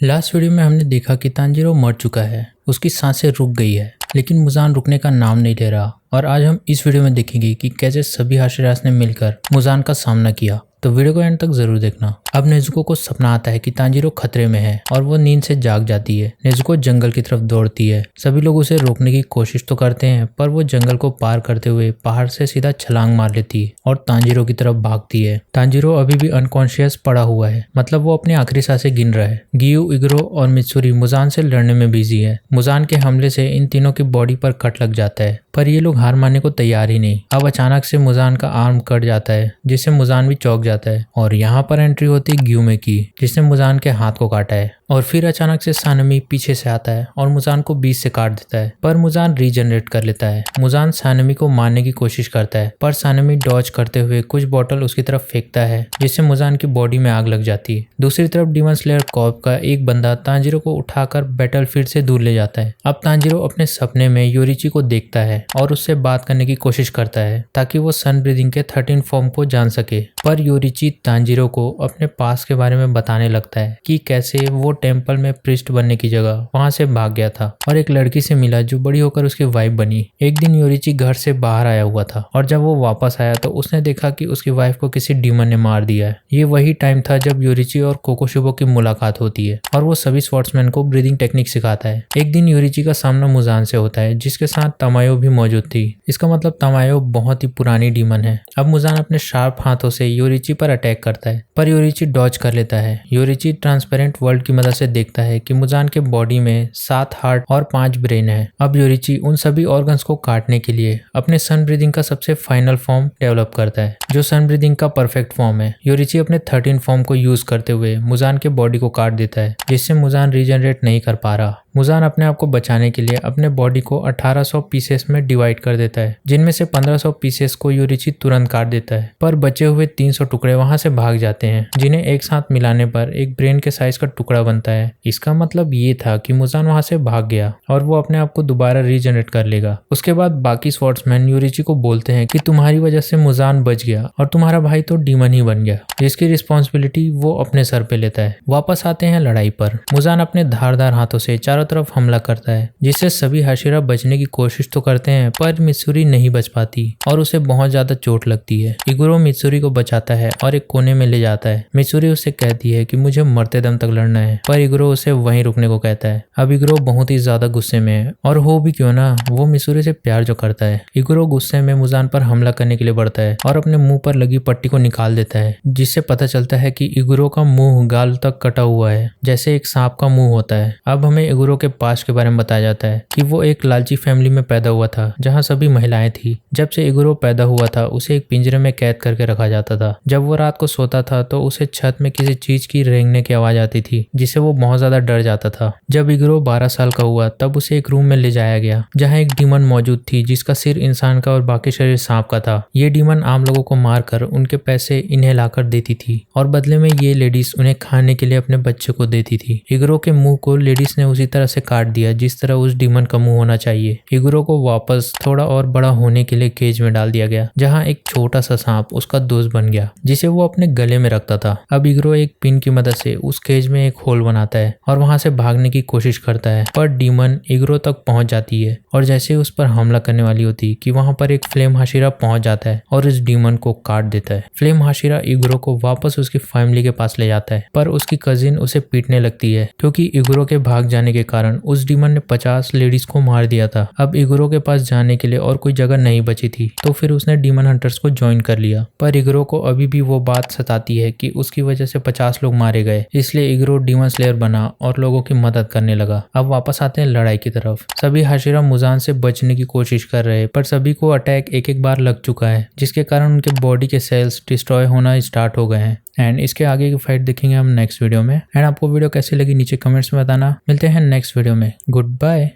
Last video में हमने देखा कि तांजीरो मर चुका है, उसकी सांसें रुक गई है, लेकिन मुजान रुकने का नाम नहीं ले रहा। और आज हम इस वीडियो में देखेंगे कि कैसे सभी हाशिरास ने मिलकर मुजान का सामना किया। तो वीडियो को एंड तक जरूर देखना। अब नेजुको को सपना आता है कि तांजीरो खतरे में है और वो नींद से जाग जाती है। नेजुको जंगल की तरफ दौड़ती है। सभी लोग उसे रोकने की कोशिश तो करते हैं, पर वो जंगल को पार करते हुए पहाड़ से सीधा छलांग मार लेती है और तांजीरो की तरफ भागती है। तांजीरो अभी भी अनकॉन्शियस पड़ा हुआ है, मतलब वो अपनी आखिरी सांसें गिन रहा है। गियू, इगरो और मित्सुरी मुजान से लड़ने में बिजी है। मुजान के हमले से इन तीनों की बॉडी पर कट लग जाता है, पर ये लोग हार मानने को तैयार ही नहीं। अब अचानक से मुजान का आर्म कट जाता है, जिससे मुजान भी चौंक जाता है और यहाँ पर एंट्री होती है ग्यूमे की, जिसने मुजान के हाथ को काटा है। और फिर अचानक से सानमी पीछे से आता है और मुजान को बीच से काट देता है, पर मुजान रीजनरेट कर लेता है। मुजान सानमी को मारने की कोशिश करता है, पर सानमी डॉज करते हुए कुछ बॉटल उसकी तरफ फेंकता है, जिससे मुजान की बॉडी में आग लग जाती है। दूसरी तरफ डीमन स्लेयर कॉर्प का एक बंदा तांजीरो को उठाकर बैटलफील्ड से दूर ले जाता है। अब तांजीरो अपने सपने में योरिची को देखता है और उससे बात करने की कोशिश करता है ताकि वो सन ब्रीदिंग के 13 फॉर्म को जान सके। पर योरिची तांजीरो को अपने पास के बारे में बताने लगता है कि कैसे वो टेम्पल में प्रिस्ट बनने की जगह वहां से भाग गया था और एक लड़की से मिला जो बड़ी होकर उसकी वाइफ बनी। एक दिन योरिची घर से बाहर आया हुआ था और जब वो वापस आया तो उसने देखा कि उसकी वाइफ को किसी डीमन ने मार दिया है। ये वही टाइम था जब योरिची और कोकोशुबो की मुलाकात होती है और वो सभी स्वॉर्ड्समैन को ब्रीदिंग टेक्निक सिखाता है। एक दिन योरिची का सामना मुजान से होता है, जिसके साथ तमायो भी मौजूद थी। इसका मतलब तमायो बहुत ही पुरानी डीमन है। अब मुजान अपने शार्प हाथों से योरिची पर अटैक करता है, पर योरिची डॉज कर लेता है। योरिची ट्रांसपेरेंट वर्ल्ड की मदद से देखता है कि मुजान के बॉडी में 7 हार्ट और 5 ब्रेन है। अब योरिची उन सभी ऑर्गन्स को काटने के लिए अपने सन ब्रीदिंग का सबसे फाइनल फॉर्म डेवलप करता है, जो सन ब्रीदिंग का परफेक्ट फॉर्म है। योरिची अपने 13 फॉर्म को यूज करते हुए मुजान के बॉडी को काट देता है, जिससे मुजान रीजनरेट नहीं कर पा रहा। मुजान अपने आप को बचाने के लिए अपने बॉडी को 1800 पीसेस में डिवाइड कर देता है, जिनमें से 1500 पीसेस को योरिची तुरंत काट देता है, पर बचे हुए 300 टुकड़े वहां से भाग जाते हैं, जिन्हें एक साथ मिलाने पर एक ब्रेन के साइज का टुकड़ा बनता है। इसका मतलब ये था कि मुजान वहां से भाग गया और वो अपने आप को दोबारा रीजनरेट कर लेगा। उसके बाद बाकी स्वॉर्ड्समैन योरिची को बोलते हैं कि तुम्हारी वजह से मुजान बच गया और तुम्हारा भाई तो डीमन ही बन गया, जिसकी रिस्पॉन्सिबिलिटी वो अपने सर पे लेता है। वापस आते हैं लड़ाई पर। मुजान अपने धारदार हाथों से चारों तरफ हमला करता है, जिससे सभी हाशिरा बचने की कोशिश तो करते हैं, पर मित्सुरी नहीं बच पाती और उसे बहुत ज्यादा चोट लगती है। इगुरो मित्सुरी को बचाता है और एक कोने में ले जाता है। मित्सुरी उससे कहती है कि मुझे मरते दम तक लड़ना है, पर इगुरो उसे वहीं रुकने को कहता है। अब इगुरो बहुत ही ज्यादा गुस्से में है, और हो भी क्यों ना, वो मित्सुरी से प्यार जो करता है। इगुरो गुस्से में मुजान पर हमला करने के लिए बढ़ता है और अपने मुंह पर लगी पट्टी को निकाल देता है, जिससे पता चलता है कि इगुरो का मुंह गाल तक कटा हुआ है, जैसे एक सांप का मुंह होता है। अब हमें इगुरो के पास्ट के बारे में बताया जाता है कि वो एक लालची फैमिली में पैदा हुआ था, जहाँ सभी महिलाएं थी। जब से इगुरो पैदा हुआ था उसे एक पिंजरे में कैद करके रखा जाता था। जब वो रात को सोता था तो उसे छत में किसी चीज की रेंगने की आवाज आती थी, जिससे वो बहुत ज्यादा डर जाता था। जब इगुरो 12 साल का हुआ तब उसे एक रूम में ले जाया गया, जहाँ एक डीमन मौजूद थी जिसका सिर इंसान का और बाकी शरीर सांप का था। ये डीमन आम लोगों को मारकर उनके पैसे इन्हें लाकर देती थी और बदले में ये लेडीज उन्हें खाने के लिए अपने बच्चे को देती थी। इगुरो के मुंह को लेडीज ने उसी तरह से काट दिया जिस तरह उस डीमन का मुंह होना चाहिए। इगुरो को वापस थोड़ा और बड़ा होने के लिए केज में डाल दिया गया, जहाँ एक छोटा सा सांप उसका दोस्त बन गया, जिसे वो अपने गले में रखता था। अब इगुरो एक पिन की मदद से उस केज में एक होल बनाता है और वहां से भागने की कोशिश करता है, पर डीमन इगुरो तक पहुंच जाती है और जैसे उस पर हमला करने वाली होती कि वहां पर एक फ्लेम हाशिरा पहुंच जाता है और इस डीमन को काट देता है। फ्लेम हाशिरा इगुरो को वापस उसकी फैमिली के पास ले जाता है, पर उसकी कजिन उसे पीटने लगती है, क्योंकि इगुरो के भाग जाने के कारण उस डीमन ने 50 लेडीज को मार दिया था। अब इगुरो के पास जाने के लिए और कोई जगह नहीं बची थी, तो फिर उसने डीमन हंटर्स को ज्वाइन कर लिया। पर इगुरो को अभी भी वो बात सताती है कि उसकी वजह से 50 लोग मारे गए, इसलिए इगुरो डीमन स्लेयर बना और लोगों की मदद करने लगा। अब वापस आते हैं लड़ाई की तरफ। सभी हाशिरा मुजान से बचने की कोशिश कर रहे, पर सभी को अटैक एक एक बार लग चुका है, जिसके कारण उनके बॉडी के सेल्स डिस्ट्रॉय होना स्टार्ट हो गए हैं। एंड इसके आगे की फाइट देखेंगे हम नेक्स्ट वीडियो में। एंड आपको वीडियो कैसी लगी नीचे कमेंट्स में बताना। मिलते हैं नेक्स्ट वीडियो में। Good bye.